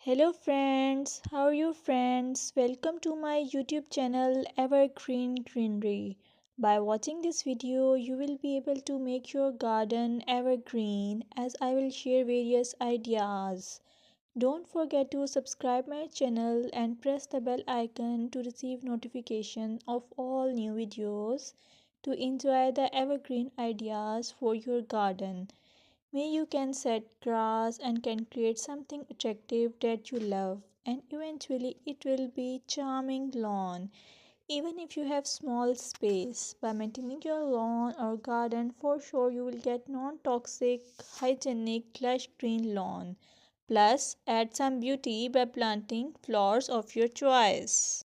Hello friends, how are you friends? Welcome to my YouTube channel Evergreen Greenery. By watching this video, you will be able to make your garden evergreen as I will share various ideas. Don't forget to subscribe my channel and press the bell icon to receive notification of all new videos to enjoy the evergreen ideas for your garden. May you can set grass and can create something attractive that you love and eventually it will be charming lawn. Even if you have small space, by maintaining your lawn or garden for sure you will get non-toxic, hygienic, lush green lawn. Plus add some beauty by planting flowers of your choice.